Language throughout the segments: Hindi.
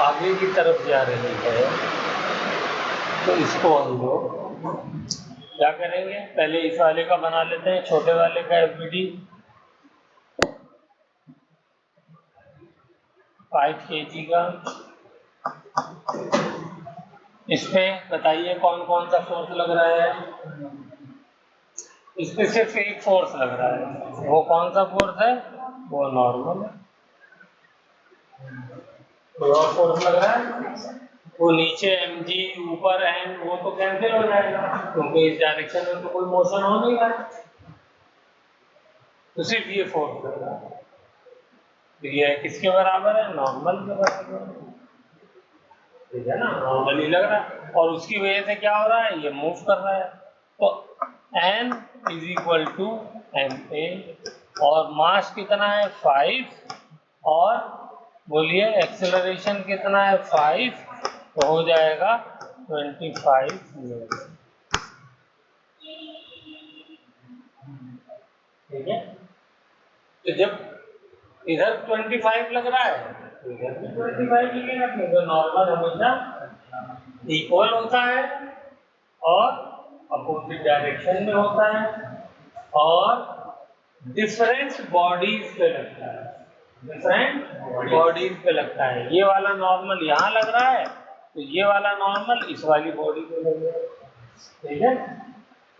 आगे की तरफ जा रही है तो इसको हम लोग क्या करेंगे, पहले इस वाले का बना लेते हैं, छोटे वाले का एफबीडी 5 kg का। इस पे बताइए कौन कौन सा फोर्स लग रहा है। इस पे सिर्फ एक फोर्स लग रहा है, वो कौन सा फोर्स है, वो नॉर्मल है। कोई और फोर्स लग रहा है, वो नीचे mg ऊपर n, वो तो कैंसिल हो जाएगा क्योंकि इस डायरेक्शन में तो कोई मोशन हो नहीं रहा है, तो सिर्फ ये फोर्स लग रहा है। तो ये किसके बराबर है, नॉर्मल के बराबर है, ठीक है ना, नॉर्मल ही लग रहा है और उसकी वजह से क्या हो रहा है, ये मूव कर रहा है। तो n is equal to ma और मास कितना है 5 और बोलिए एक्सेलरेशन कितना है 5, तो हो जाएगा 25 न्यूटन, ठीक है। तो जब इधर 25 लग रहा है तो इधर भी 25 लगेगा क्योंकि नॉर्मल हमेशा इक्वल होता है और अपोजिट डायरेक्शन में होता है और डिफरेंट बॉडीज पे लगता है, डिफरेंट बॉडीज पे लगता है। ये वाला नॉर्मल यहाँ लग रहा है तो ये वाला नॉर्मल इस वाली बॉडी पे लगेगा, ठीक है,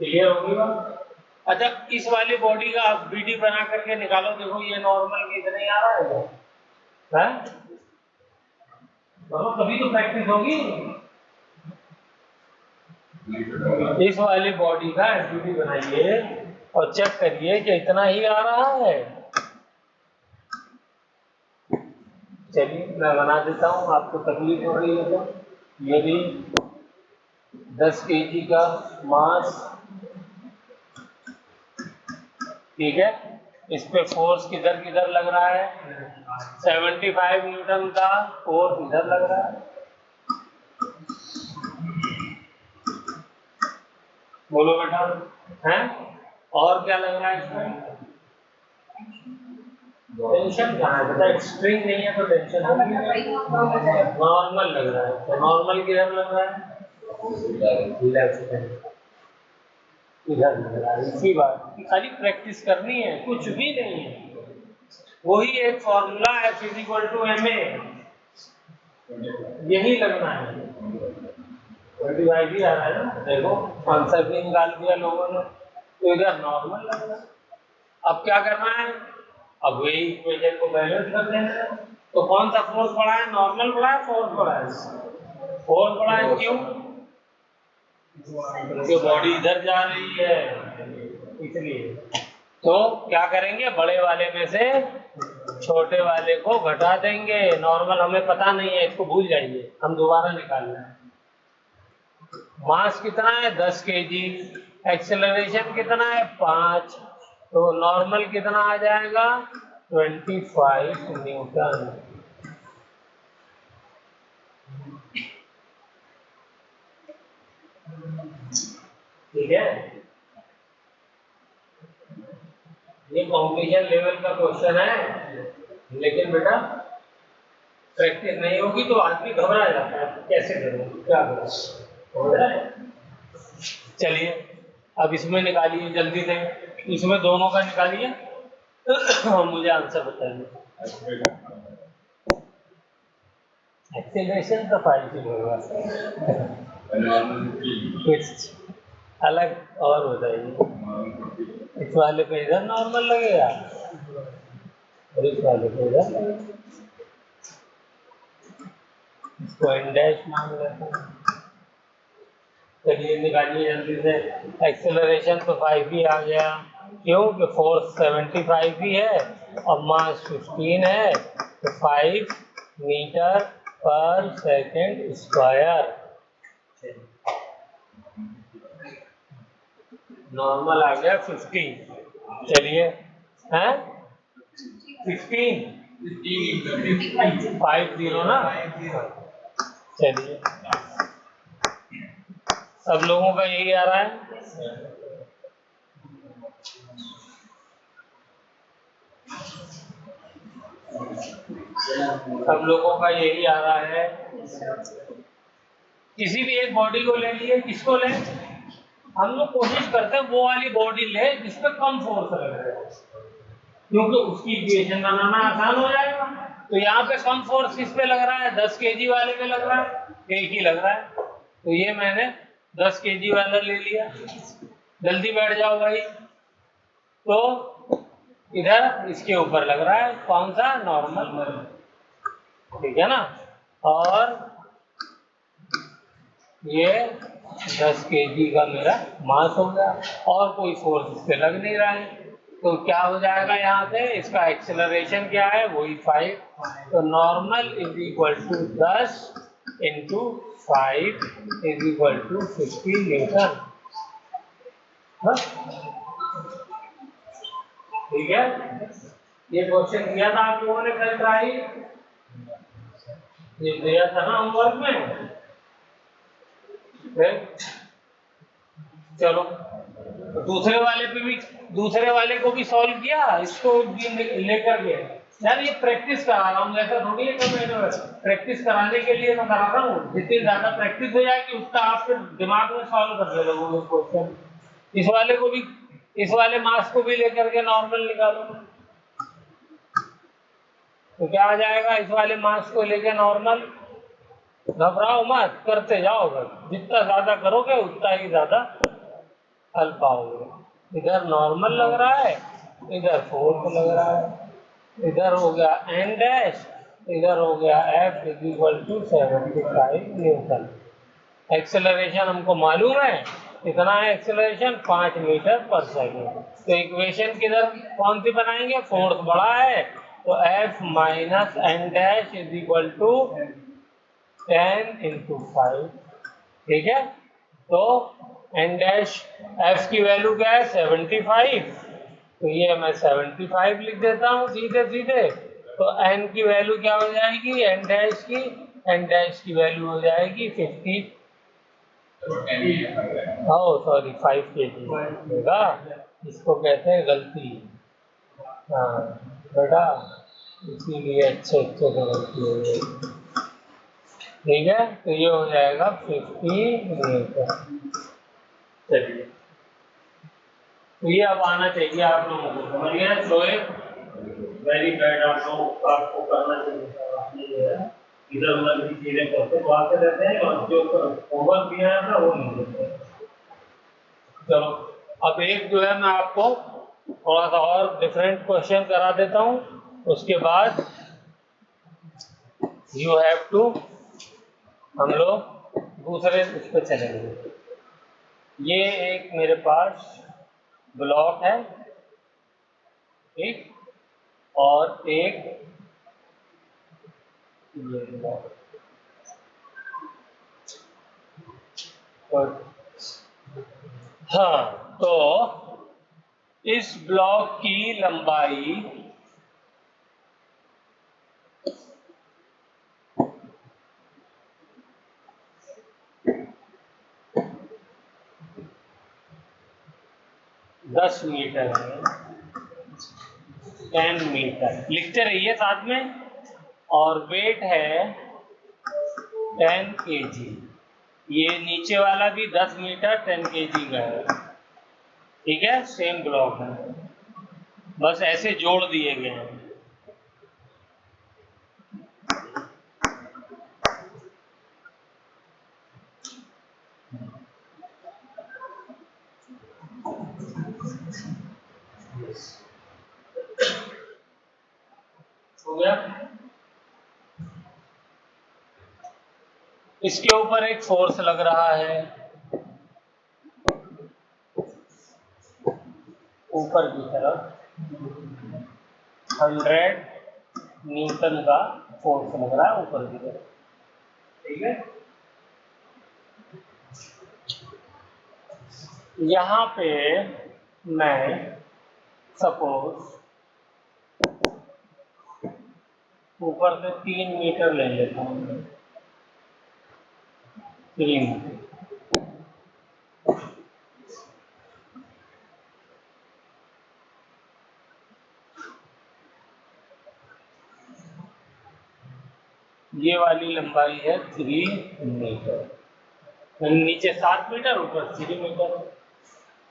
क्लियर होगी बात। अच्छा, इस वाली बॉडी का आप बीडी बना करके निकालो, देखो ये नॉर्मल कितना ही आ रहा है, तो कभी तो प्रैक्टिस होगी। इस वाली बॉडी का एफबीडी बनाइए और चेक करिए कि इतना ही आ रहा है। चलिए मैं बना देता हूँ, आपको तकलीफ हो रही है तो। ये भी 10 kg का मास, ठीक है। इस पे फोर्स किधर किधर लग रहा है, 75 न्यूटन का फोर्स इधर लग रहा है, बोलो बेटा, हैं? और क्या लग रहा है इसमें, टेंशन कहाँ है बेटा, स्ट्रिंग नहीं है तो टेंशन होगी, नॉर्मल लग रहा है, तो नॉर्मल किधर लग रहा है, इधर लग रहा है। इसी बात खाली प्रैक्टिस करनी है, कुछ भी नहीं है, वही एक फॉर्मूला है F=ma, यही लगना है। 25 ही आ रहा है ना, देखो आंसर भी निकाल दिया लोगों ने, तो इधर नॉर्मल लग रहा है। अब क्या करना है, अब वही इक्वेशन को बैलेंस कर देना है। तो कौन सा फोर्स बढ़ा है, नॉर्मल बढ़ा है, फोर्स बढ़ा है, फोर्स बढ़ा है, क्यों, क्योंकि बॉडी इधर जा रही है इसलिए। तो क्या करेंगे, बड़े वाले में से छोटे वाले को घटा देंगे, नॉर्मल हमें पता नहीं है, इसको भूल जाइए, हम दोबारा निकालना है। मास कितना है 10 kg, एक्सेलरेशन कितना है 5, तो नॉर्मल कितना आ जाएगा 25 न्यूटन, ठीक है। ये कॉम्पिटिशन लेवल का क्वेश्चन है, लेकिन बेटा प्रैक्टिस नहीं होगी तो आदमी घबरा जाता है, कैसे करूं क्या करूं, हो रहा है। चलिए अब इसमें निकालिए जल्दी से, इसमें दोनों का निकालिए मुझे आंसर बताइए। एक्सेलरेशन तो 5 ही होगा, कुछ अलग और बताइए। इस वाले पे इधर नॉर्मल लगेगा और इस वाले पे इधर, इसको इंडेक्स मान लेते हैं। चलिए निकालिए जल्दी से, एक्सेलरेशन तो 5 ही आ गया, क्यों कि फोर्स 75 ही है और मास 15 है, तो 5 मीटर पर सेकेंड स्क्वायर। नॉर्मल आ गया 15, चलिए हैं 15 50 ना, चलिए सब लोगों का यही आ रहा है। सब लोगों का यही आ रहा है। किसी भी एक बॉडी को ले लिए, किसको ले, हम लोग कोशिश करते हैं वो वाली बॉडी ले जिसपे कम फोर्स लग रहा है, क्योंकि उसकी इक्वेशन बनाना आसान हो जाएगा। तो यहाँ पे कम फोर्स किस पे लग रहा है, 10 kg वाले पे लग रहा है, एक ही लग रहा है, तो ये मैंने 10 kg वाला ले लिया। जल्दी बैठ जाओ भाई। तो इधर इसके ऊपर लग रहा है कौन सा, नॉर्मल, ठीक है ना। और ये 10 kg का मेरा मास हो गया और कोई फोर्स इस पे लग नहीं रहा है, तो क्या हो जाएगा यहाँ से, इसका एक्सेलरेशन क्या है, वही 5। तो normal is equal to 10 into 5 is equal to 50 newton. ठीक है, ये क्वेश्चन दिया था आप लोगों ने कल ट्राई, ये दिया था ना होमवर्क में। चलो दूसरे वाले पे भी, दूसरे वाले को भी सॉल्व किया, इसको भी लेकर गए यार। ये प्रैक्टिस करा रहा हूँ, ऐसा थोड़ी है, प्रैक्टिस कराने के लिए मैं करा रहा हूँ। जितनी ज्यादा प्रैक्टिस हो जाएगी उतना आप फिर दिमाग में सॉल्व कर ले लोगे क्वेश्चन। इस वाले को भी, इस वाले मास को भी लेकर के नॉर्मल निकालो, तो क्या आ जाएगा, इस वाले मास को लेके नॉर्मल। घबराओ मत, करते जाओ, जितना ज्यादा करोगे उतना ही ज्यादा हल पाओगे। इधर नॉर्मल लग रहा है, इधर फोर्स लग रहा है, इधर हो गया एन डैश, इधर हो गया F is equal to 75 newton. Acceleration हमको मालूम है, इतना है एक्सेलरेशन 5 मीटर पर सेकेंड। तो इक्वेशन किधर कौन सी बनाएंगे, फोर्स बड़ा है तो F minus N dash is equal to 10 into 5, ठीक है। तो एन डैश, एफ की वैल्यू क्या है 75, तो ये मैं 75 लिख देता हूँ सीधे सीधे। तो एन की वैल्यू क्या हो जाएगी, एन डैश की, एन डैश की वैल्यू हो जाएगी 50, ओ सॉरी 5 kg होगा, इसको कहते हैं गलती। हाँ बेटा, इसीलिए अच्छे अच्छे से गलती हो गई, ठीक है। तो ये हो जाएगा 50 मीटर। चलिए, तो ये अब आना चाहिए आप लोगों को, समझ गए। शोएब वेरी बैड, आप लोग आपको करना चाहिए, इधर उधर की चीजें करते तो आते रहते हैं और जो होमवर्क दिया है ना वो नहीं देते। चलो अब एक जो है मैं आपको थोड़ा सा और डिफरेंट क्वेश्चन करा देता हूँ, उसके बाद यू हैव टू, हम लोग दूसरे उस पर चलेंगे। ये एक मेरे पास ब्लॉक है, ठीक, और एक ये ब्लॉक, हाँ, तो इस ब्लॉक की लंबाई 10 मीटर है, 10 मीटर लिखते रहिए साथ में, और वेट है 10 kg। ये नीचे वाला भी 10 मीटर 10 kg का है, ठीक है, सेम ब्लॉक है, बस ऐसे जोड़ दिए गए हैं। हो गया, इसके ऊपर एक फोर्स लग रहा है, ऊपर की तरफ 100 न्यूटन का फोर्स लग रहा है ऊपर की तरफ, ठीक है। यहाँ पे मैं सपोज ऊपर से 3 मीटर ले लेता हूँ, 3, ये वाली लंबाई है 3 मीटर, नीचे 7 मीटर, ऊपर 3 मीटर।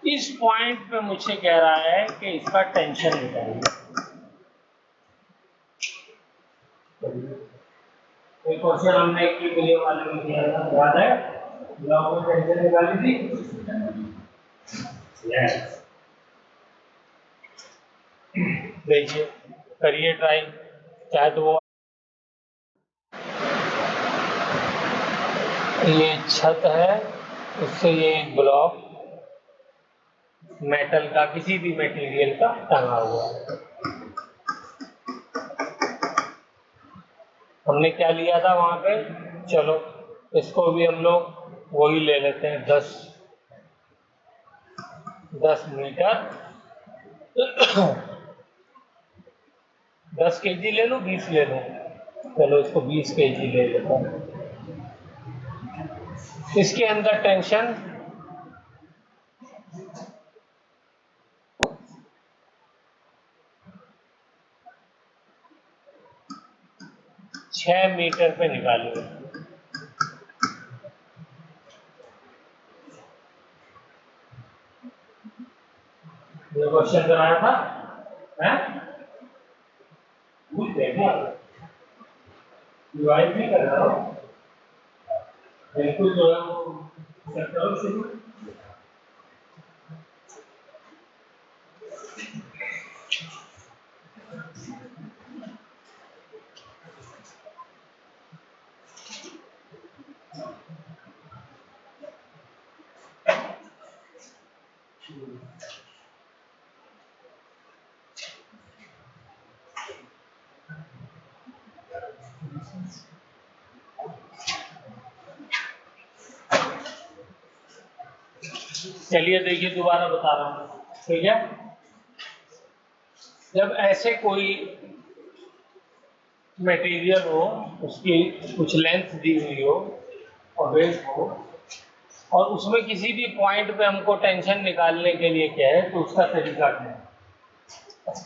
इस पॉइंट पे मुझे कह रहा है कि इसका टेंशन निकालिए। एक क्वेश्चन हमने इक्विलिब्रियम वाले में किया था, याद है? ब्लॉक में टेंशन निकाली थी। यस, देखिए करिए ट्राई, चाहे तो वो ये छत है, उससे ये ब्लॉक मेटल का, किसी भी मटेरियल का टंगा हुआ है। हमने क्या लिया था वहां पे? चलो इसको भी हम लोग वही ले लेते हैं, 10 मीटर। 10 केजी ले लूं, 20 ले लूं? चलो इसको 20 केजी ले लेता हूं। इसके अंदर टेंशन 6 मीटर पे निकालो। ये क्वेश्चन कराया था, हैं? भूल गए क्या? रिवाइज नहीं कर रहा हूँ, बिल्कुल जो है वो करो शुरू। चलिए देखिए, दोबारा बता रहा हूँ, ठीक है? जब ऐसे कोई मटेरियल हो, उसकी कुछ लेंथ दी हुई हो और वेट हो, और उसमें किसी भी पॉइंट पे हमको टेंशन निकालने के लिए क्या है, तो उसका तरीका क्या है?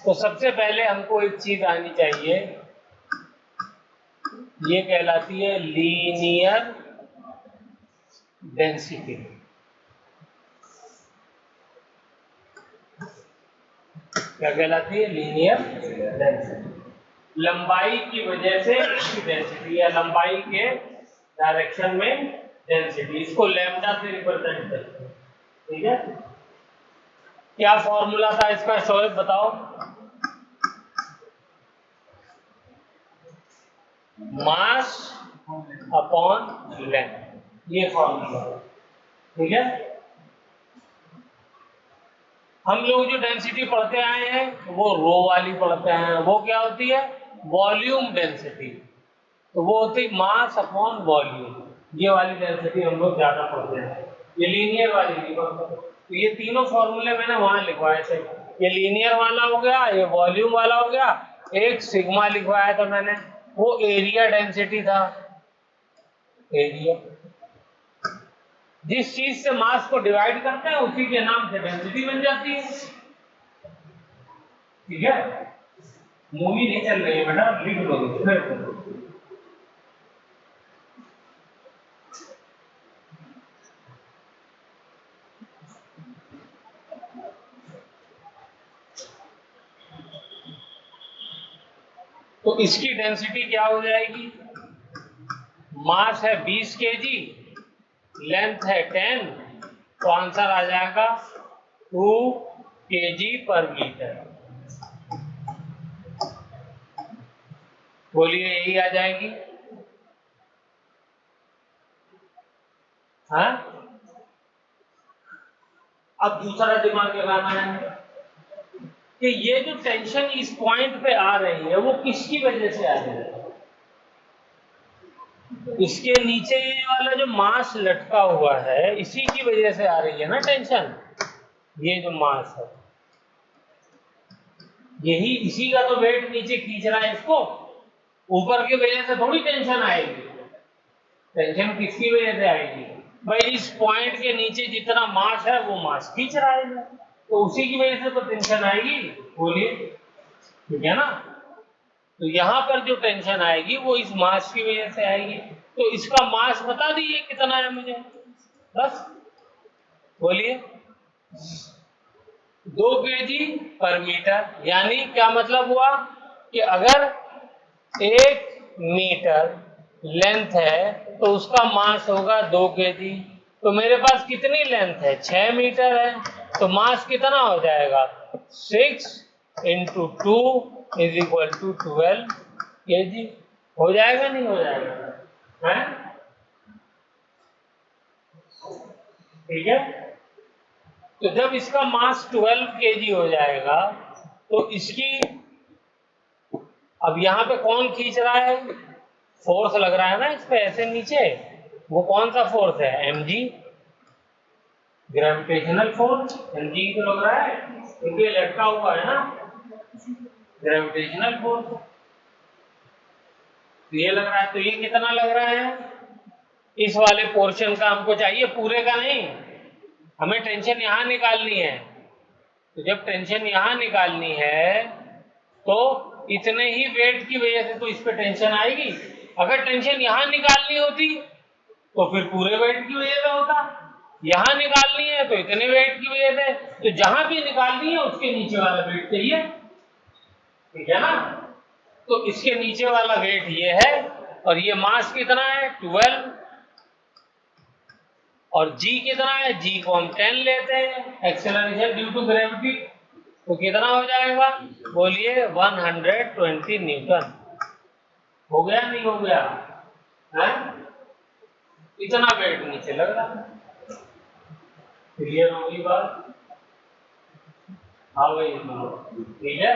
तो सबसे पहले हमको एक चीज आनी चाहिए, ये कहलाती है लीनियर डेंसिटी। क्या कहलाती है? Linear density. लंबाई की वजह से इसकी डेंसिटी, या लंबाई के डायरेक्शन में डेंसिटी, इसको लैम्डा से रिप्रेजेंट करते हैं, ठीक है? क्या फॉर्मूला था इसका, शोएब बताओ? मास अपॉन लेंथ, ये फॉर्मूला है, ठीक है? हम लोग जो डेंसिटी पढ़ते आए हैं वो रो वाली पढ़ते हैं, वो क्या होती है? Volume density. तो वो होती है मास अपॉन वॉल्यूम। ये वाली डेंसिटी हम लोग ज्यादा पढ़ते हैं, ये लीनियर वाली नहीं पढ़ते। तो ये तीनों फॉर्मूले मैंने वहां लिखवाए थे, ये लीनियर वाला हो गया, ये वॉल्यूम वाला हो गया, एक सिग्मा लिखवाया था मैंने, वो एरिया डेंसिटी था। एरिया, जिस चीज से मास को डिवाइड करते हैं उसी के नाम से डेंसिटी बन जाती है, ठीक है? मूवी नहीं चल रही है बेटा, लिख लो फिर। तो इसकी डेंसिटी क्या हो जाएगी? मास है 20 केजी, लेंथ है 10, तो आंसर आ जाएगा 2 केजी पर मीटर। बोलिए, यही आ जाएगी? हाँ? अब दूसरा दिमाग लगाना है कि ये जो टेंशन इस पॉइंट पे आ रही है वो किसकी वजह से आ रही है? इसके नीचे ये वाला जो मास लटका हुआ है, इसी की वजह से आ रही है ना टेंशन। ये जो मास है, यही, इसी का तो वेट नीचे खींच रहा है इसको, ऊपर की वजह से थोड़ी टेंशन आएगी। टेंशन किसकी वजह से आएगी? भाई इस पॉइंट के नीचे जितना मास है वो मास खींच रहा है, तो उसी की वजह से तो टेंशन आएगी। बोलिए, ठीक है ना? तो यहाँ पर जो टेंशन आएगी वो इस मास की वजह से आएगी। तो इसका मास बता दीजिए कितना है मुझे, बस बोलिए। 2 kg/मीटर। यानी क्या मतलब हुआ कि अगर 1 मीटर लेंथ है तो उसका मास होगा 2 kg। तो मेरे पास कितनी लेंथ है, 6 मीटर है, तो मास कितना हो जाएगा, 6 × 2 = 12 kg। हो जाएगा नहीं हो जाएगा, है ठीक है। तो जब इसका मास 12 kg हो जाएगा तो इसकी, अब यहाँ पे कौन खींच रहा है, फोर्स लग रहा है ना इस पे ऐसे नीचे, वो कौन सा फोर्स है, mg, ग्रेविटेशनल फोर्स mg तो लग रहा है क्योंकि ये लटका हुआ है ना, ग्रेविटेशनल फोर्स तो ये लग रहा है। तो ये कितना लग रहा है, इस वाले पोर्शन का हमको चाहिए, पूरे का नहीं, हमें टेंशन यहाँ निकालनी है। तो जब टेंशन यहाँ निकालनी है तो इतने ही वेट की वजह से तो इस पे टेंशन आएगी। अगर टेंशन यहाँ निकालनी होती तो फिर पूरे वेट की वजह से होता, यहाँ निकालनी है तो इतने वेट की वजह से, तो जहां भी निकालनी है उसके नीचे वाला वेट चाहिए, ठीक है ना। तो इसके नीचे वाला वेट ये है और ये मास कितना है 12 और g कितना है, g को हम 10 लेते हैं, एक्सेलरेशन ड्यू टू ग्रेविटी। तो कितना हो जाएगा, बोलिए 120 न्यूटन। हो गया नहीं हो गया है, इतना वेट नीचे लग रहा है। क्लियर होगी बात, हाँ भाई ठीक है।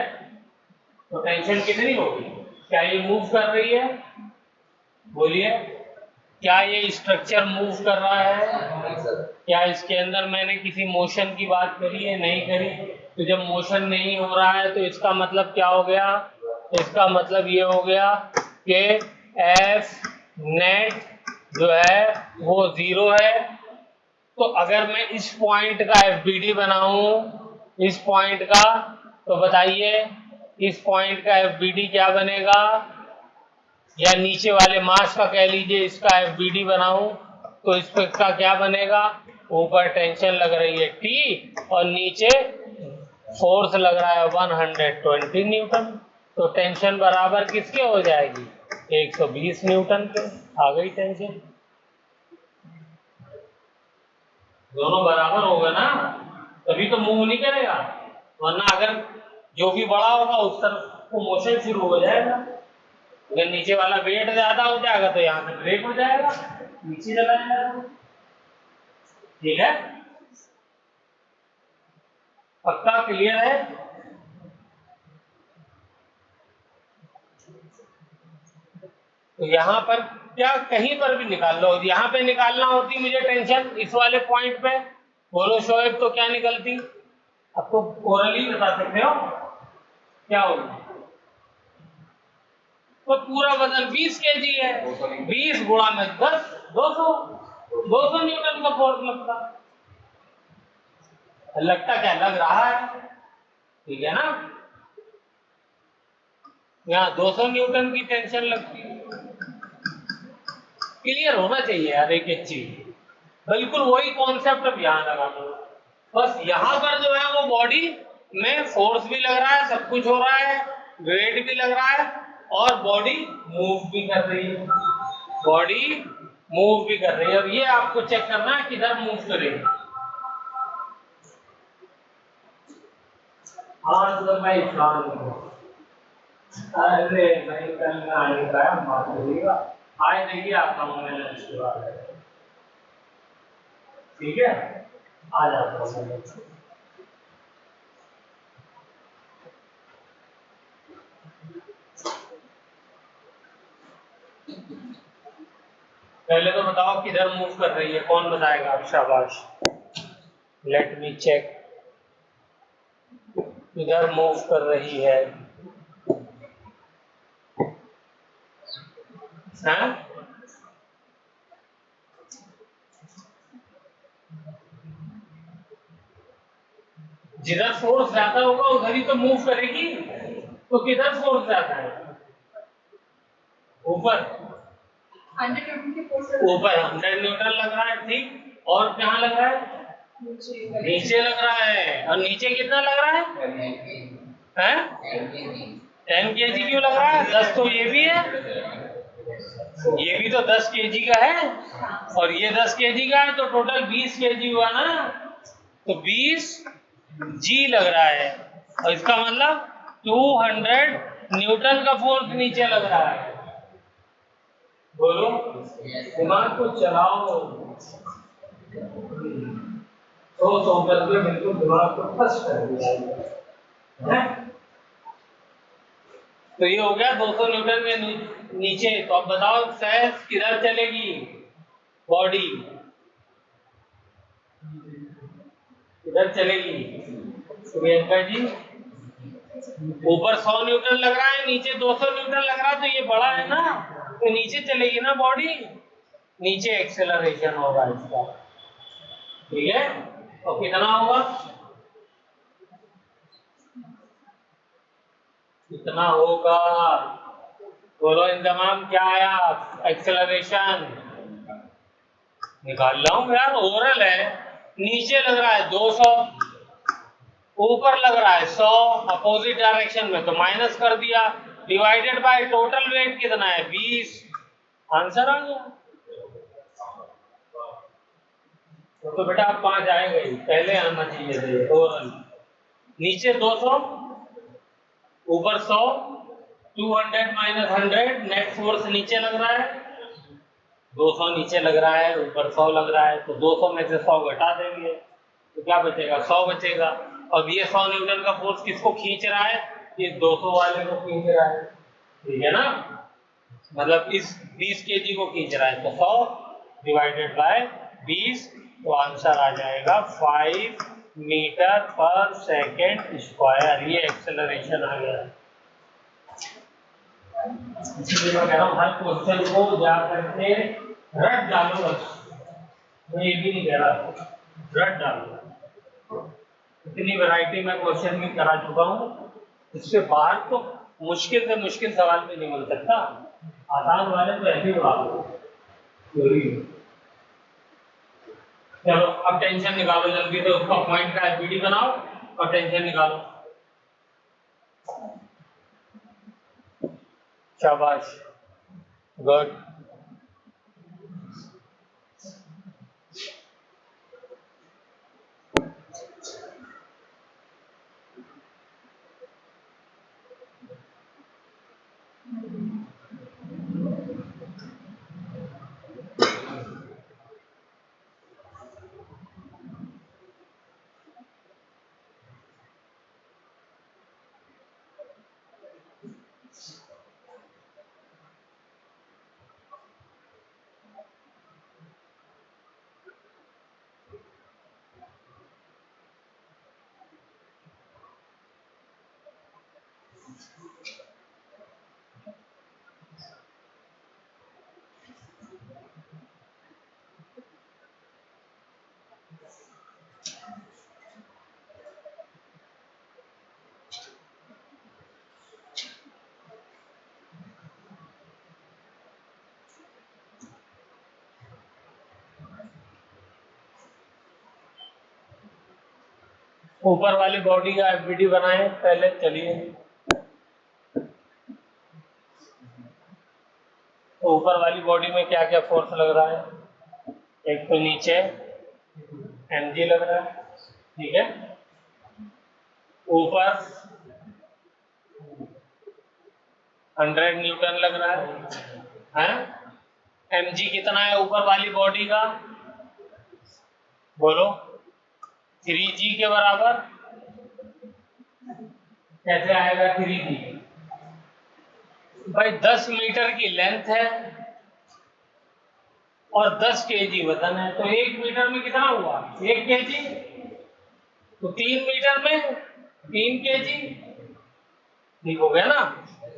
तो टेंशन कितनी होगी, क्या ये मूव कर रही है, बोलिए, क्या ये स्ट्रक्चर मूव कर रहा है, क्या इसके अंदर मैंने किसी मोशन की बात करी है, नहीं करी। तो जब मोशन नहीं हो रहा है तो इसका मतलब क्या हो गया, इसका मतलब ये हो गया कि एफ नेट जो है वो 0 है। तो अगर मैं इस पॉइंट का एफबीडी बनाऊं, इस पॉइंट का, तो बताइए इस पॉइंट का एफबीडी क्या बनेगा, या नीचे वाले मास का कह लीजिए इसका एफबीडी बनाऊं तो इस पे का क्या बनेगा, ऊपर टेंशन लग रही है T और नीचे फोर्स लग रहा है 120 न्यूटन। तो टेंशन बराबर किसके हो जाएगी, 120 न्यूटन के। आ गई टेंशन, दोनों बराबर होगा ना, तभी तो मूव नहीं करेगा, वरना अगर जो भी बड़ा होगा उस तरफ को मोशन शुरू हो जाएगा। अगर नीचे वाला वेट ज्यादा हो जाएगा तो यहाँ पे ब्रेक हो जाएगा, नीचे चला जाएगा, ठीक है। पक्का क्लियर है। तो यहाँ पर क्या कहीं पर भी निकाल लो, यहाँ पे निकालना होती मुझे टेंशन इस वाले पॉइंट पे, बोलो शोएब तो क्या निकलती, अब तो ओरली बता सकते हो क्या होगी। तो पूरा वजन 20 kg है, 20 गुणा में 10, 200 न्यूटन का फोर्स लगता क्या लग रहा है, ठीक है ना। यहाँ 200 न्यूटन की टेंशन लगती है। क्लियर होना चाहिए यार एक एक चीज, बिल्कुल वही कॉन्सेप्ट अब यहाँ लगा दो। बस यहाँ पर जो है वो बॉडी में फोर्स भी लग रहा है, सब कुछ हो रहा है, वेट भी लग रहा है और बॉडी मूव भी कर रही है, बॉडी मूव भी कर रही है। अब ये आपको चेक करना है किधर मूव करेगी। हाँ तो भाई अरे भाई कल में आने का है, माफ करिएगा, आज देखिए आता हूँ मैं लंच के बाद, ठीक है, आ जाता हूँ मैं। पहले तो बताओ किधर मूव कर रही है, कौन बताएगा, आप शाबाश, लेट मी चेक, किधर मूव कर रही है, हाँ? जिधर फोर्स ज्यादा होगा उधर ही तो मूव करेगी, तो किधर फोर्स ज्यादा है, ऊपर 100 न्यूटन के फोर्स ऊपर 100 न्यूटन लग रहा है, ठीक। और कहाँ लग रहा है? नीचे लग रहा है। और नीचे कितना लग रहा है? 10 kg क्यों लग रहा है? 10 तो ये भी है, ये भी तो 10 kg का है, और ये 10 kg का है, तो टोटल 20 kg हुआ ना। तो 20 G लग रहा है, और इसका मतलब 200 न्यूटन का फोर्स नीचे लग रहा है। बोलो, दिमाग को चलाओ। तो करके बिल्कुल दिमाग को फर्स्ट कर दिया है। तो ये हो गया 200 न्यूटन के नीचे। तो अब बताओ सैस किधर चलेगी बॉडी? किधर चलेगी प्रियंका जी? ऊपर 100 न्यूटन लग रहा है, नीचे 200 न्यूटन लग रहा है, तो ये बड़ा है ना, तो नीचे चलेगी ना बॉडी। नीचे एक्सेलरेशन होगा इसका, ठीक है। तो कितना होगा? कितना होगा? बोलो इंतमाम, क्या आया? एक्सेलरेशन निकाल रहा हूं यार, ओरल है। नीचे लग रहा है 200, ऊपर लग रहा है 100, अपोजिट डायरेक्शन में, तो माइनस कर दिया, डिवाइडेड बाय टोटल वेट कितना है? 20। आंसर आ गया। तो बेटा आप 5 आएंगे, पहले आना चाहिए थे ओरल। नीचे 200, ऊपर 100, 200 माइनस 100, नेट फोर्स नीचे लग रहा है। 200 नीचे लग रहा है, ऊपर 100 लग रहा है, तो 200 में से 100 घटा देंगे, तो क्या बचेगा? 100 बचेगा। अब ये 100 न्यूटन का फोर्स किसको खींच रहा है? ये 200 वाले को खींच रहा है, ठीक है ना। मतलब इस 20 kg को खींच रहा है, तो 100 डिवाइडेड बाय 20, तो आंसर आ जाएगा 5 मीटर पर सेकेंड स्क्वायर। ये एक्सेलरेशन आ गया। इसलिए मैं कह रहा हूँ हर क्वेश्चन को जा करके रट डालो बस। मैं ये भी नहीं कह रहा, रट डालो। इतनी वैरायटी में क्वेश्चन भी करा चुका हूँ, इससे बाहर तो मुश्किल से मुश्किल सवाल भी नहीं मिल सकता। आसान वाले तो ऐसे ही उड़ा दो। चलो अब टेंशन निकालो जल्दी से, उसका पॉइंट का एफबीडी बनाओ और टेंशन निकालो। शाबाश, गुड। ऊपर वाली बॉडी का एफबीडी बनाए पहले, चलिए। तो ऊपर वाली बॉडी में क्या क्या फोर्स लग रहा है? एक तो नीचे mg लग रहा है, ठीक है। ऊपर 100 न्यूटन लग रहा है? mg कितना है ऊपर वाली बॉडी का? बोलो, 3g के बराबर। कैसे आएगा 3g? भाई 10 मीटर की लेंथ है और 10 kg वजन है, तो 1 मीटर में कितना हुआ? 1 kg। तो 3 मीटर में 3 kg, ठीक हो गया ना।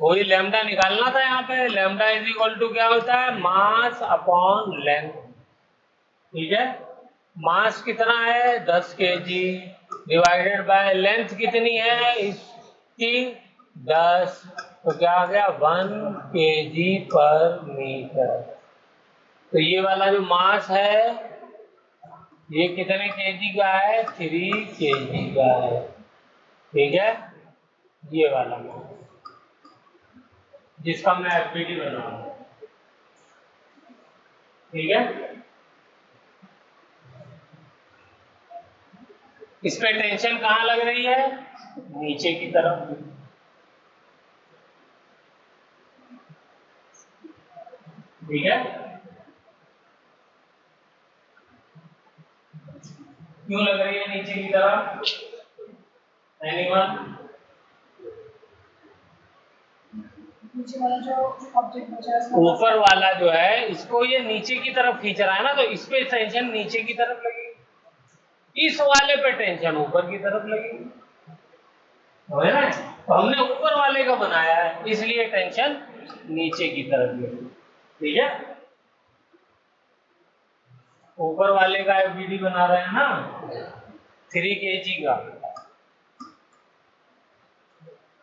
वही लैम्डा निकालना था यहाँ पे। लैम्डा इज इक्वल टू क्या होता है? मास अपॉन लेंथ, ठीक है। मास कितना है? 10 kg डिवाइडेड बाय लेंथ कितनी है इसकी? 10, तो क्या आ गया 1 kg/मीटर। तो ये वाला जो मास है ये कितने केजी का है? 3 kg का है। ठीक है, ये वाला मास जिसका मैं एफबीडी बना रहा हूं। ठीक है, इस पे टेंशन कहाँ लग रही है? नीचे की तरफ। ठीक है, क्यों लग रही है नीचे की तरफ? एनीवन? नीचे वाला जो ऑब्जेक्ट बचा है उसका ऊपर वाला जो है इसको ये नीचे की तरफ खींच रहा है ना, तो इस पे टेंशन नीचे की तरफ लगेगी, इस वाले पे टेंशन ऊपर की तरफ लगेगी, है ना? तो हमने ऊपर वाले का बनाया है इसलिए टेंशन नीचे की तरफ लगेगी। ठीक है, ऊपर वाले का एफबीडी बना रहे हैं ना 3 kg का।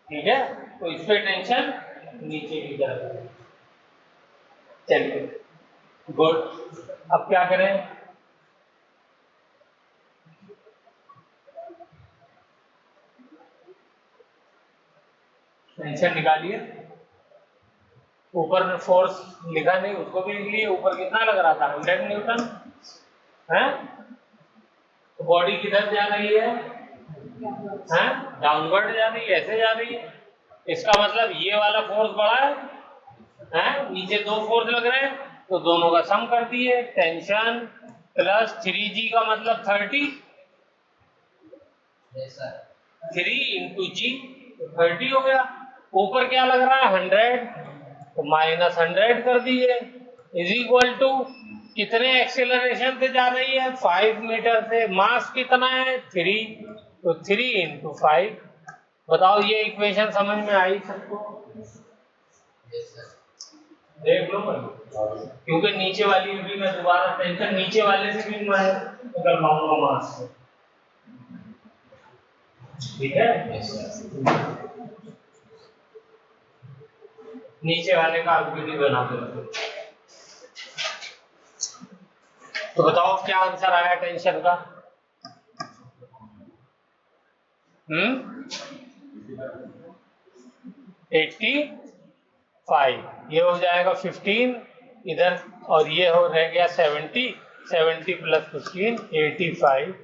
ठीक है, तो इस पे टेंशन नीचे की तरफ है। चलिए गुड, अब क्या करें? टेंशन निकालिए। ऊपर फोर्स लिखा नहीं, उसको भी लिख लिए। ऊपर कितना लग रहा था? 100 न्यूटन है। तो बॉडी किधर जा रही है? डाउनवर्ड जा रही है, ऐसे जा रही है। इसका मतलब ये वाला फोर्स बड़ा है, नीचे दो फोर्स लग रहे हैं, तो दोनों का सम कर दिए। टेंशन प्लस 3g का मतलब 30, 3 इंटू जी 30 हो गया। ऊपर क्या लग रहा है? 100, तो -100 कर दिए, इज इक्वल टू कितने एक्सेलरेशन से जा रही है? 5 मीटर से। मास कितना है? 3, तो 3 इंटू 5। बताओ ये इक्वेशन समझ में आई सबको? देख लो भाई, क्योंकि नीचे वाली भी मैं दोबारा टेंशन नीचे वाले से भी मैं कर पाऊंगा मास से। ठीक है, नीचे वाले का आकृति बना दो। तो बताओ क्या आंसर आया टेंशन का? 85, ये हो जाएगा 15 इधर, और ये हो रह गया 70, 70 प्लस 15 85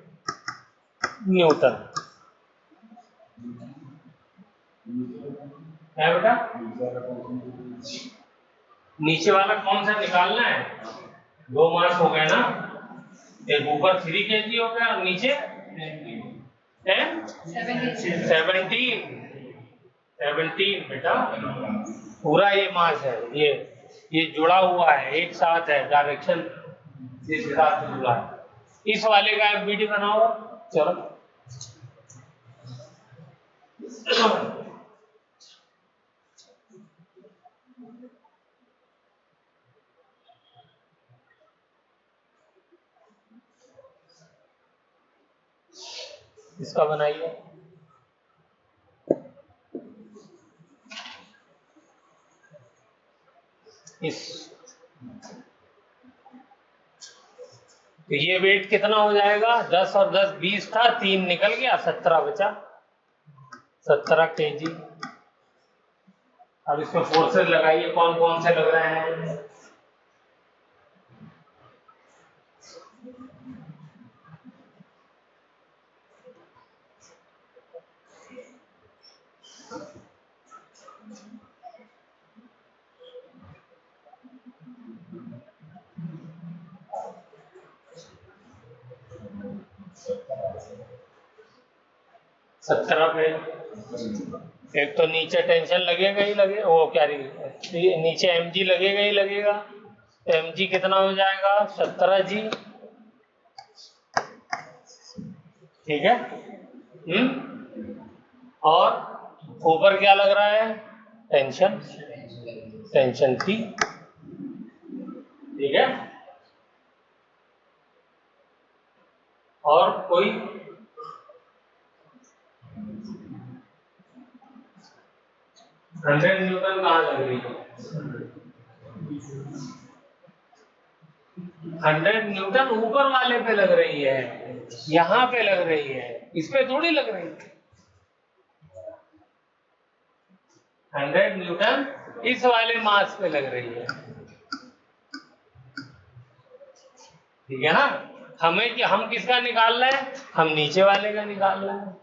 न्यूटन है बेटा। नीचे वाला कौन सा निकालना है? दो मास हो गए ना, एक ऊपर 3 kg हो गया और नीचे 17 बेटा। पूरा ये मास है, ये जुड़ा हुआ है, एक साथ है, डायरेक्शन इस हिसाब से जुड़ा है। इस वाले का एफबीडी बनाओ। चलो इसका बनाइए। इस तो ये वेट कितना हो जाएगा? 10 और 10 20 था, 3 निकल गया, 17 बचा, 17 kg। अब इसमें फोर्सेस लगाइए, कौन कौन से लग रहे हैं? सत्रह पे एक तो नीचे टेंशन लगेगा ही लगे, वो क्या रही नीचे mg लगेगा ही लगेगा। mg कितना हो जाएगा? 17g। ठीक है, और ऊपर क्या लग रहा है? टेंशन, टेंशन थी। ठीक है, और कोई? 100 न्यूटन कहाँ लग रही है? 100 न्यूटन ऊपर वाले पे लग रही है, यहाँ पे लग रही है, इस पे थोड़ी लग रही है। 100 न्यूटन इस वाले मास पे लग रही है, ठीक है ना। हम किसका निकाल रहे हैं? हम नीचे वाले का निकाल रहे हैं,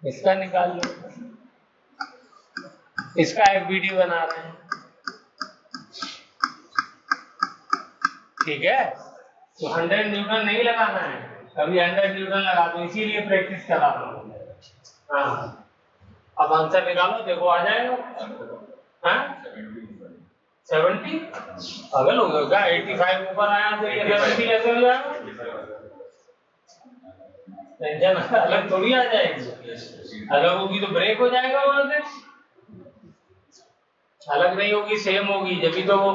इसका निकाल रहे हैं, इसका एक वीडियो बना रहे हैं, ठीक है। तो 100 न्यूटन नहीं लगाना है, कभी 100 न्यूटन लगा दो, इसीलिए प्रैक्टिस करा रहा हूं। हाँ, अब आंसर निकालो, देखो आ जाएगा। हाँ 70 पागल हो गया क्या? 85 ऊपर आया तो ये 70 कैसे हो जाएगा? टेंशन अलग थोड़ी आ जाएगी, अलग होगी तो ब्रेक हो जाएगा वहां से, अलग नहीं होगी, सेम होगी, जब भी तो वो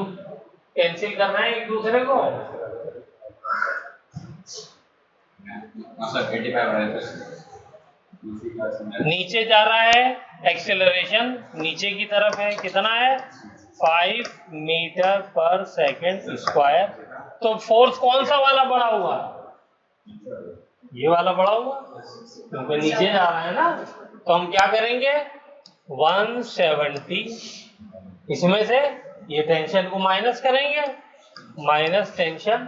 कैंसिल करना है एक दूसरे को। नीचे जा रहा है, एक्सेलरेशन नीचे की तरफ है, कितना है? 5 मीटर पर सेकेंड स्क्वायर। तो फोर्स कौन सा वाला बढ़ा हुआ? ये वाला बढ़ा हुआ, क्योंकि नीचे जा रहा है ना। तो हम क्या करेंगे? 170 इसमें से ये टेंशन को माइनस करेंगे, माइनस टेंशन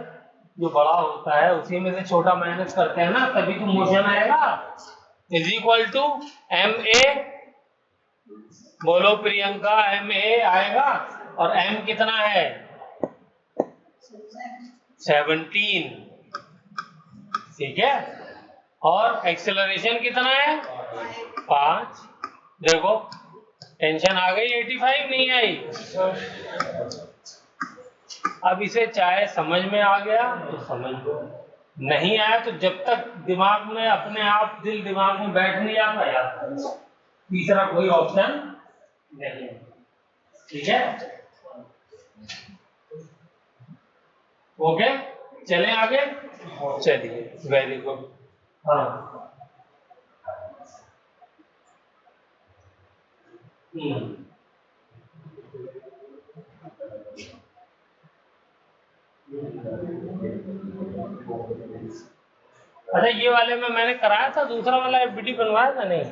जो बड़ा होता है उसी में से छोटा माइनस करते हैं ना, तभी तो मोशन आएगा। इज इक्वल टू MA, बोलो प्रियंका, MA आएगा। और M कितना है? 17, ठीक है। और एक्सेलरेशन कितना है? 5। देखो टेंशन आ गई, 85 नहीं आई। अब इसे चाहे समझ में आ गया तो समझ लो, नहीं आया तो जब तक दिमाग में अपने आप दिल दिमाग में बैठ नहीं आता यार, तीसरा कोई ऑप्शन नहीं, ठीक है। ओके, चलें आगे। चलिए, वेरी गुड। हाँ अच्छा, ये वाले में मैंने कराया था, दूसरा वाला FBD बनवाया था नहीं?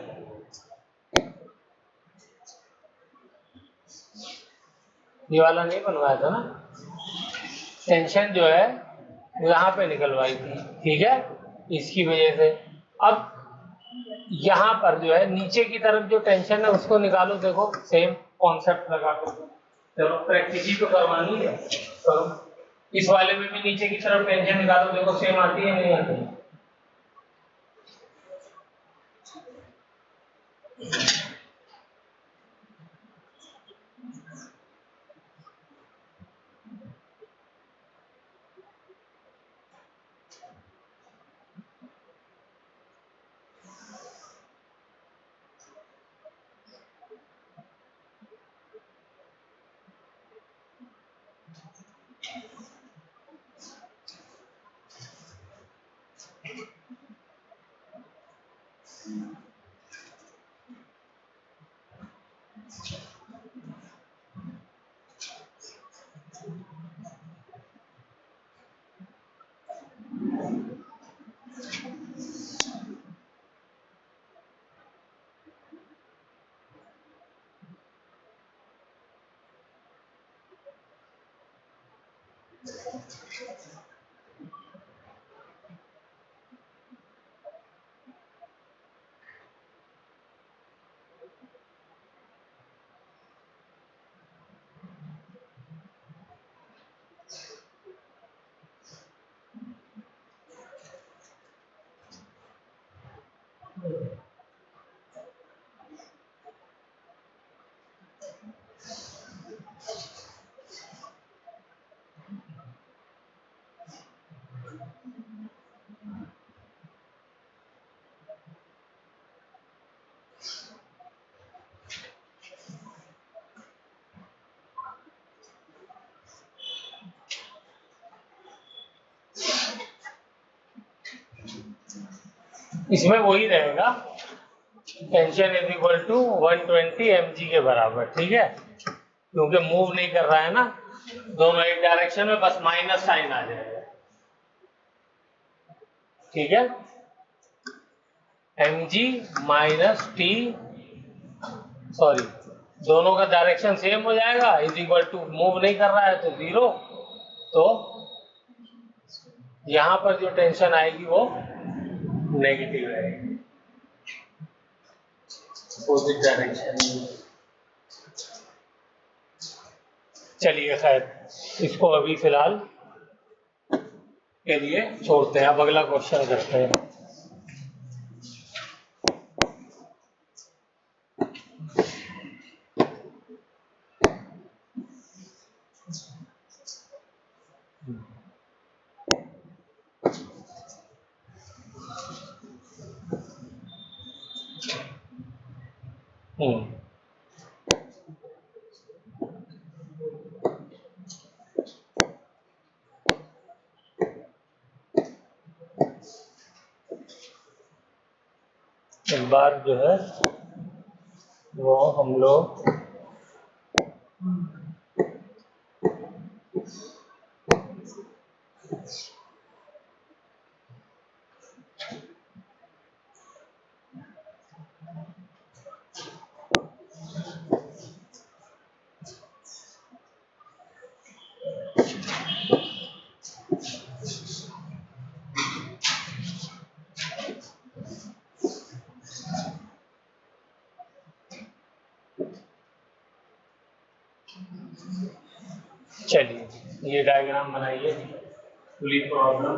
ये वाला नहीं बनवाया था ना। टेंशन जो है वो यहाँ पे निकलवाई थी, ठीक है, इसकी वजह से। अब यहाँ पर जो है नीचे की तरफ जो टेंशन है उसको निकालो, देखो सेम कॉन्सेप्ट लगा कर। चलो प्रैक्टिस ही तो करवानी है, करो। इस वाले में भी नीचे की तरफ टेंशन निकालो, देखो सेम आती है नहीं आती? इसमें वही रहेगा, tension is equal to 120 mg के बराबर, ठीक है, क्योंकि मूव नहीं कर रहा है ना, दोनों एक डायरेक्शन में, बस माइनस साइन आ जाएगा, ठीक है। mg माइनस टी, सॉरी, दोनों का डायरेक्शन सेम हो जाएगा, इज इक्वल टू, मूव नहीं कर रहा है तो 0, तो यहां पर जो टेंशन आएगी वो नेगेटिव रहेगी, अपोजिट डायरेक्शन। चलिए खैर, इसको अभी फिलहाल के लिए छोड़ते हैं, अब अगला क्वेश्चन करते हैं। एक बार जो है वो हम लोग चलिए ये डायग्राम बनाइए, पूरी प्रॉब्लम।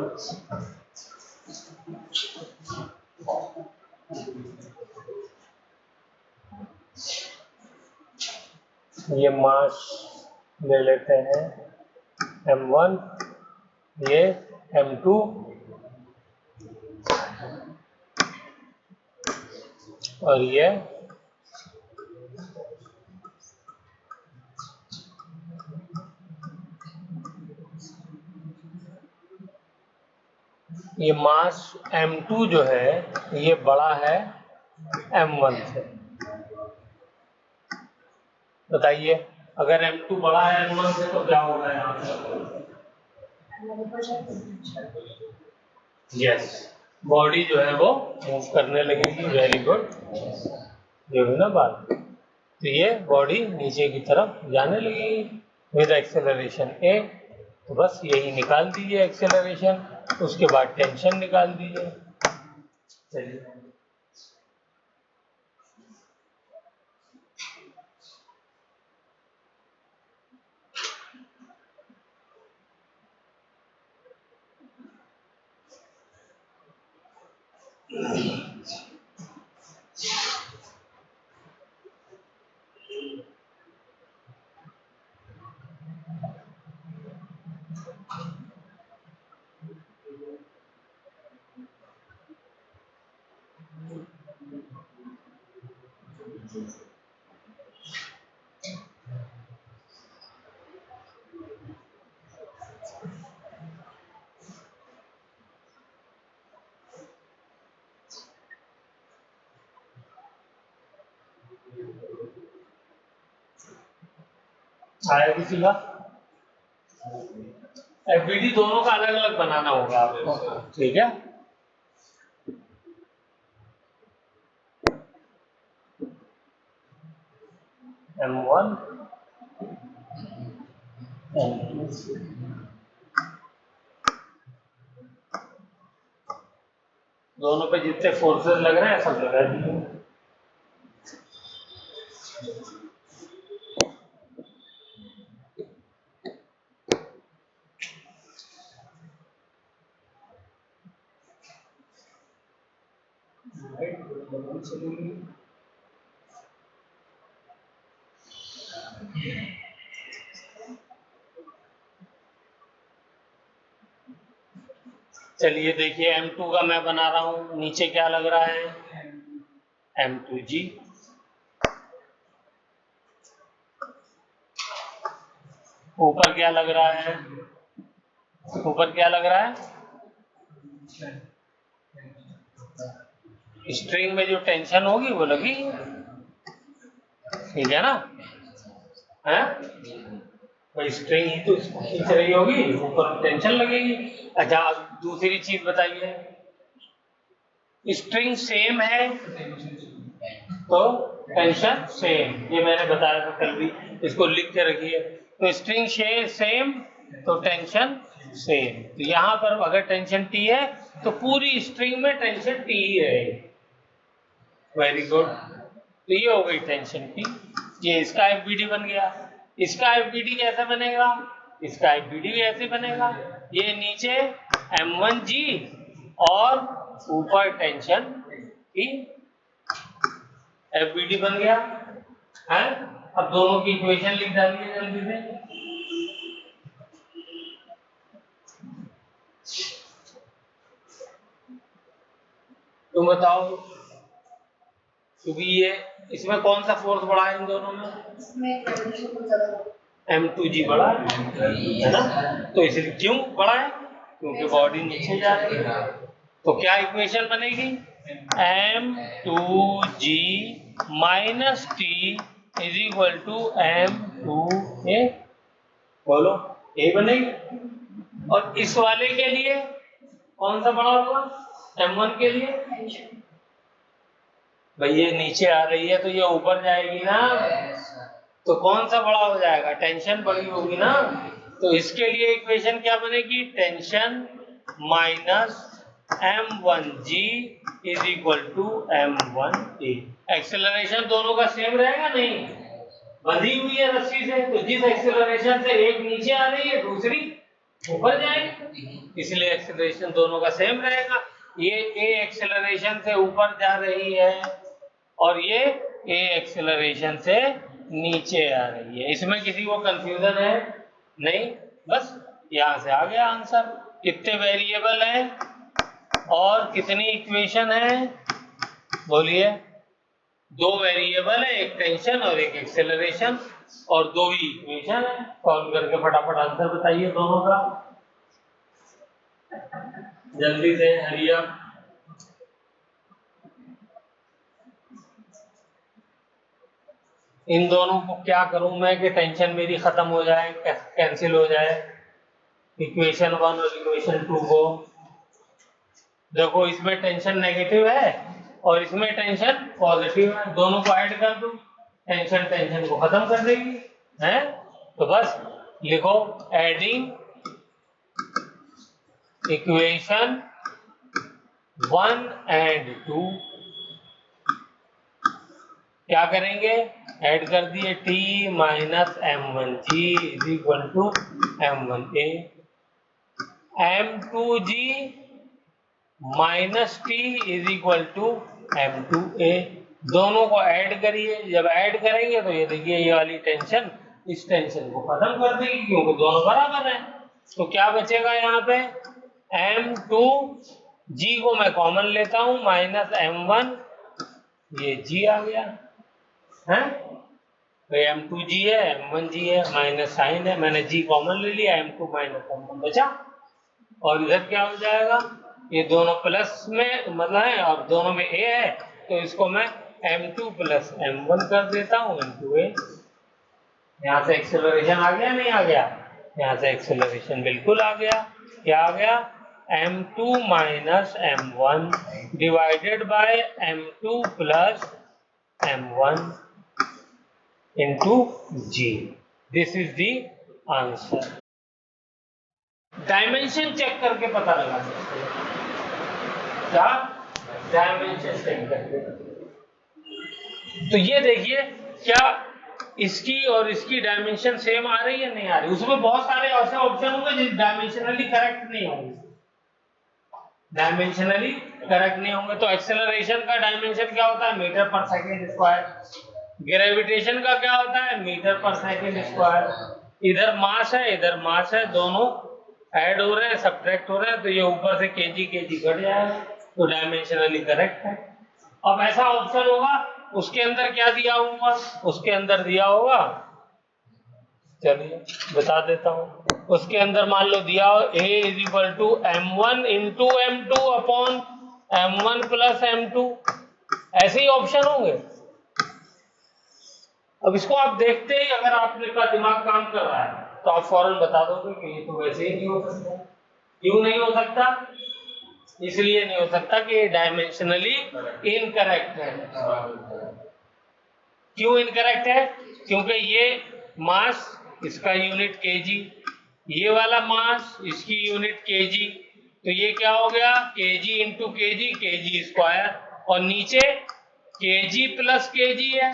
ये मास ले लेते हैं m1, ये m2 और ये मास m2 जो है ये बड़ा है m1 से। बताइए, अगर m2 बड़ा है m1 से तो क्या होगा यहाँ पर? यस, बॉडी जो है वो मूव करने लगेगी। वेरी गुड, जो है ना बात, तो ये बॉडी नीचे की तरफ जाने लगेगी विद एक्सेलरेशन a। तो बस यही निकाल दीजिए एक्सेलरेशन, उसके बाद टेंशन निकाल दीजिए। चलिए आया किसी का? एफबीडी दोनों का अलग अलग बनाना होगा आपको, ठीक है। m1 m2 दोनों पे जितने फोर्सेस लग रहे हैं सब लगा दीजिए। चलिए देखिए, m2 का मैं बना रहा हूं, नीचे क्या लग रहा है? m2g। ऊपर क्या लग रहा है? ऊपर क्या लग रहा है? स्ट्रिंग में जो टेंशन होगी वो लगेगी, ठीक है ना? है भाई, स्ट्रिंग ही तो इसको खींच रही होगी, ऊपर टेंशन लगेगी। अच्छा, अब दूसरी चीज बताइए, स्ट्रिंग सेम है तो टेंशन सेम, ये मैंने बताया था कल भी, इसको लिख के रखिए। तो स्ट्रिंग सेम तो टेंशन सेम, तो यहाँ पर अगर टेंशन टी है तो पूरी स्ट्रिंग में टेंशन टी ही रहेगी। वेरी गुड, तो ये हो गई टेंशन टी, ये इसका एफबीडी बन गया। इसका एफबीडी कैसे बनेगा? इसका एफबीडी भी ऐसे बनेगा, ये नीचे m1g और ऊपर टेंशन टी, एफबीडी बन गया है। अब दोनों की इक्वेशन लिख डालिए जल्दी से। तुम बताओ, क्योंकि ये इसमें कौन सा फोर्स बढ़ा है इन दोनों में? m2g बढ़ा है ना, तो इसलिए क्यों बढ़ा है? क्योंकि बॉडी नीचे जा रही है। तो क्या इक्वेशन बनेगी? m2g minus T is equal to m2a, बोलो a बनेगी। और इस वाले के लिए कौन सा बड़ा होगा? m1 के लिए भाई ये नीचे आ रही है तो ये ऊपर जाएगी ना, तो कौन सा बड़ा हो जाएगा? टेंशन बड़ी होगी ना, तो इसके लिए इक्वेशन क्या बनेगी? Tension minus m1g is equal to m1a। Acceleration दोनों का सेम रहेगा, नहीं बंधी हुई है रस्सी से, तो जिस एक्सेलरेशन से एक नीचे आ रही है दूसरी ऊपर जाएगी, इसलिए एक्सेलरेशन दोनों का सेम रहेगा। ये a एक्सेलरेशन से ऊपर जा रही है और ये a एक्सेलरेशन से नीचे आ रही है, इसमें किसी को कंफ्यूजन है? नहीं, बस यहां से आ गया आंसर। कितने वेरिएबल हैं और कितनी इक्वेशन है? बोलिए। दो वेरिएबल है, एक टेंशन और एक एक्सेलरेशन, और दो ही इक्वेशन है। सॉल्व करके फटाफट आंसर बताइए दोनों का, जल्दी से, हरी अप। इन दोनों को क्या करूं मैं कि टेंशन मेरी खत्म हो जाए, कैंसिल हो जाए, इक्वेशन 1 और इक्वेशन 2 को। देखो इसमें टेंशन नेगेटिव है और इसमें टेंशन पॉजिटिव है, दोनों को ऐड कर दूं, टेंशन टेंशन को खत्म कर देगी, है? तो बस लिखो, एडिंग इक्वेशन 1 and 2, क्या करेंगे? ऐड कर दिए, t minus m1g is equal to m1a, m2g minus t is equal to m2a। दोनों को ऐड करिए, जब ऐड करेंगे तो ये देखिए ये वाली टेंशन इस टेंशन को खत्म कर देगी, क्योंकि दोनों बराबर हैं। तो क्या बचेगा यहाँ पे? m2g को मैं कॉमन लेता हूं, माइनस m1, ये g आ गया है, तो m2g है, m1g है, माइनस साइन है, मैंने g कॉमन ले लिया, m2 माइनस m1 बचा। और इधर क्या हो जाएगा? ये दोनों प्लस में मतलब है और दोनों में a है, तो इसको मैं m2 प्लस m1 कर देता हूँ into a। यहाँ से एक्सेलरेशन आ गया, नहीं आ गया? यहाँ से एक्सेलरेशन बिल्कुल आ गया। क्या आ गया? m2 minus m1 divided by m2 plus m1 into g। This is the answer. Dimension check करके पता लगा सकते हैं, क्या? डायमेंशन चेक करके। तो ये देखिए, क्या इसकी और इसकी डायमेंशन सेम आ रही है, नहीं आ रही? उसमें बहुत सारे ऐसे ऑप्शन होंगे जो डायमेंशनली करेक्ट नहीं होंगे, डायमेंशनली करेक्ट नहीं होंगे। तो एक्सेलरेशन का डायमेंशन क्या होता है? मीटर पर सेकेंड स्क्वायर। ग्रेविटेशन का क्या होता है? मीटर पर सेकेंड स्क्वायर। इधर मास है, इधर मास है, दोनों ऐड हो रहे हैं, सब्ट्रैक्ट हो रहे हैं, तो ये ऊपर से केजी केजी घट जाएगा, तो डायमेंशनली करेक्ट है। अब ऐसा ऑप्शन होगा उसके अंदर क्या दिया होगा? उसके अंदर दिया होगा, चलिए बता देता हूं। उसके अंदर मान लो दिया हो a is equal to m1 into m2 upon m1 plus m2, ऐसे ही ऑप्शन होंगे। अब इसको आप देखते ही अगर आपने का दिमाग काम कर रहा है तो आप फौरन बता दोगे कि ये तो वैसे ही नहीं हो सकता। क्यों नहीं हो सकता? इसलिए नहीं हो सकता कि ये डायमेंशनली इनकरेक्ट है। क्यों इनकरेक्ट है? क्योंकि ये मास इसका यूनिट केजी, ये वाला मास इसकी यूनिट केजी, तो ये क्या हो गया KG into KG, KG square, और नीचे केजी प्लस केजी है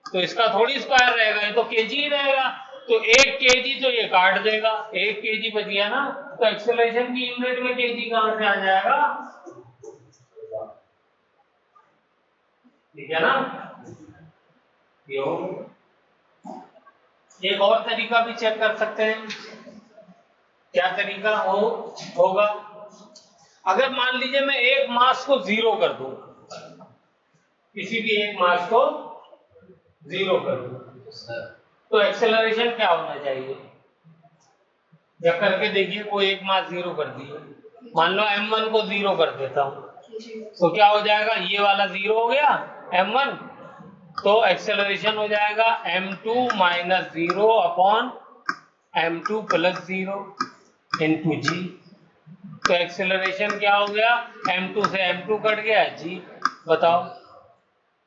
तो इसका थोड़ी स्क्वायर रहेगा, ये तो केजी ही रहेगा। तो एक केजी तो ये काट देगा, एक केजी बच गया ना, तो एक्सेलरेशन की यूनिट में केजी कहां से आ जाएगा? ठीक है ना? ये हो। एक और तरीका भी चेक कर सकते हैं। क्या तरीका होगा? अगर मान लीजिए मैं एक मास को जीरो कर दूं, किसी भी एक मास को जीरो कर दूं, तो एक्सेलरेशन क्या होना चाहिए? या करके देखिए, कोई एक मास जीरो कर दिए, मान लो m1 को जीरो कर देता हूं, तो क्या हो जाएगा? ये वाला जीरो हो गया m1, तो एक्सेलरेशन हो जाएगा m2 minus zero upon m2 plus zero into g. तो एक्सेलरेशन क्या हो गया? m2 से m2 कट गया, जी। बताओ,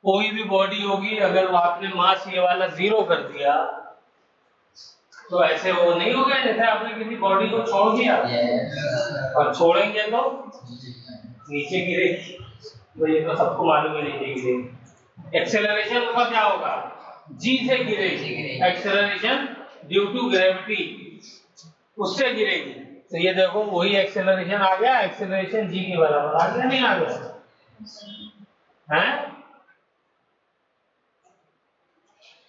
कोई भी बॉडी होगी अगर आपने मास ये वाला जीरो कर दिया तो ऐसे वो नहीं हो गया जैसे आपने किसी बॉडी को छोड़ दिया, और छोड़ेंगे तो नीचे गिरेगी, तो ये तो सबको मालूम है नीचे गिरेगी। एक्सेलरेशन उसका क्या होगा? जी से गिरेगी, एक्सेलरेशन ड्यू टू ग्रेविटी उससे गिरेगी। तो ये देखो वही एक्सेलरेशन आ गया, एक्सेलरेशन जी के बराबर आ गया, नहीं आ गया है?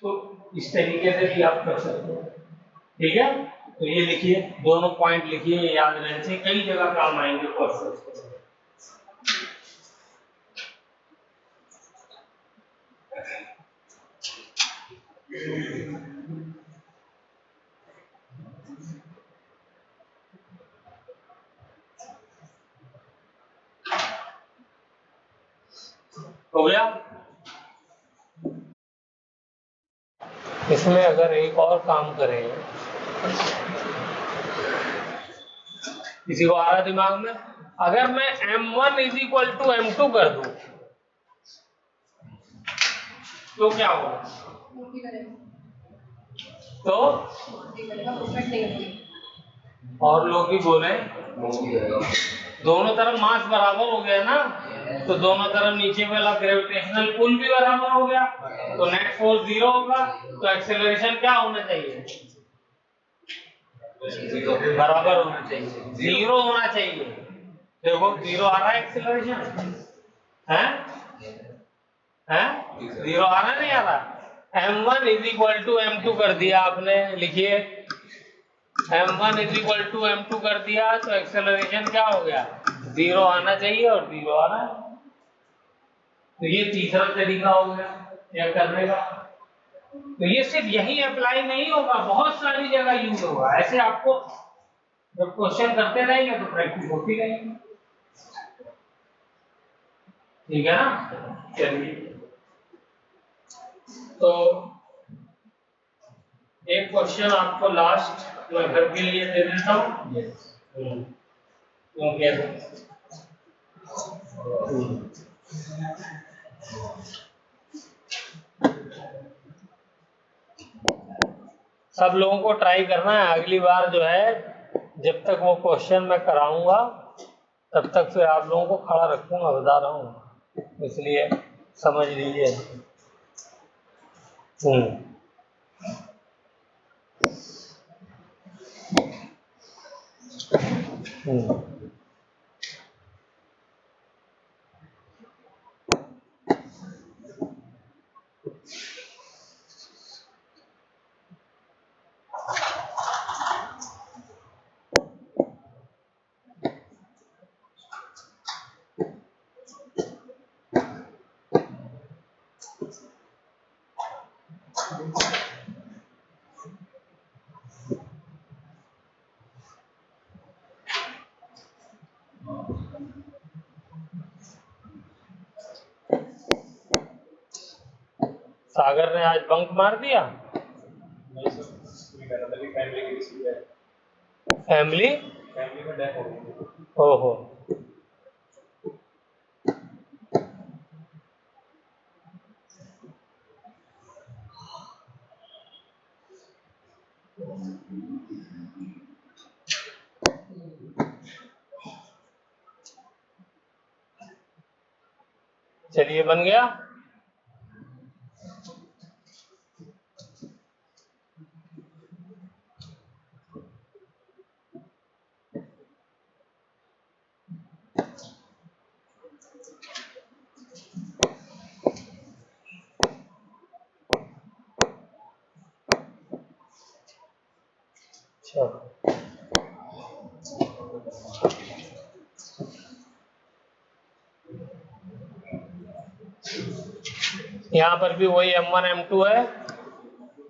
तो इस तरीके से भी आप कर सकते हो। ठीक है, तो ये लिखिए, दोनों पॉइंट लिखिए, याद रहने से कई जगह काम आएंगे क्वेश्चन। हो गया? इसमें अगर एक और काम करें, किसी को आ रहा दिमाग में, अगर मैं m1 is equal to m2 कर दूं तो क्या होगा? तो और लोग भी बोले दोनों तरफ मास बराबर हो गया ना, तो दोनों तरफ नीचे वाला ग्रेविटेशनल पुल भी बराबर हो गया, तो नेट फोर्स जीरो होगा, तो एक्सेलरेशन क्या होना चाहिए? बराबर होना चाहिए, जीरो होना चाहिए। देखो जीरो आ रहा है एक्सेलरेशन, है? जीरो आ रहा नहीं आ रहा? m1 is equal to m2 कर दिया आपने, लिखिए m1 is equal to m2 कर दिया, तो एक्सेलरेशन क्या हो गया? जीरो आना चाहिए, और जीरो आ रहा है। तो ये तीसरा तरीका हो गया क्या करने का। तो ये सिर्फ यही अप्लाई नहीं होगा, बहुत सारी जगह यूज होगा। ऐसे आपको जब क्वेश्चन करते रहेंगे तो प्रैक्टिस होती रहेगी। ठीक है ना? चलिए, तो एक क्वेश्चन आपको लास्ट मैं घर के लिए दे देता हूँ। सब लोगों को ट्राई करना है, अगली बार जो है जब तक वो क्वेश्चन मैं कराऊंगा तब तक फिर आप लोगों को खड़ा रखूंगा, बता रहा हूँ, इसलिए समझ लीजिए। सागर ने आज बंक मार दिया। नहीं सर, मैं कह रहा था कि फैमिली की किसी है, फैमिली फैमिली में डेथ हो गई। ओहो, चलिए बन गया। चलो यहाँ पर भी वही M1 M2 है,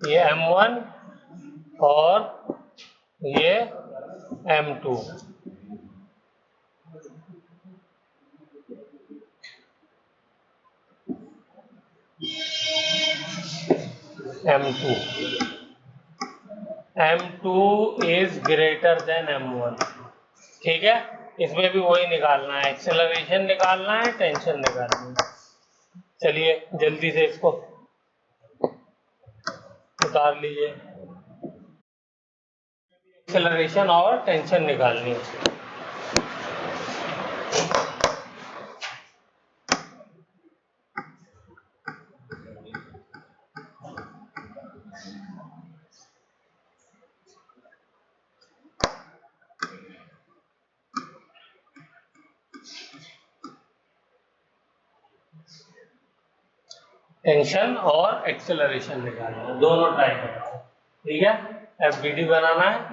ये M1 और ये M2। M2 M2 is greater than M1। ठीक है, इसमें भी वही निकालना है, एक्सेलरेशन निकालना है, टेंशन निकालनी है। चलिए जल्दी से इसको उतार लीजिए, एक्सेलरेशन और टेंशन निकालनी है। टेंशन और एक्सेलरेशन निकालना है, दोनों ट्राई करना है। ठीक है, एफबीडी बनाना है।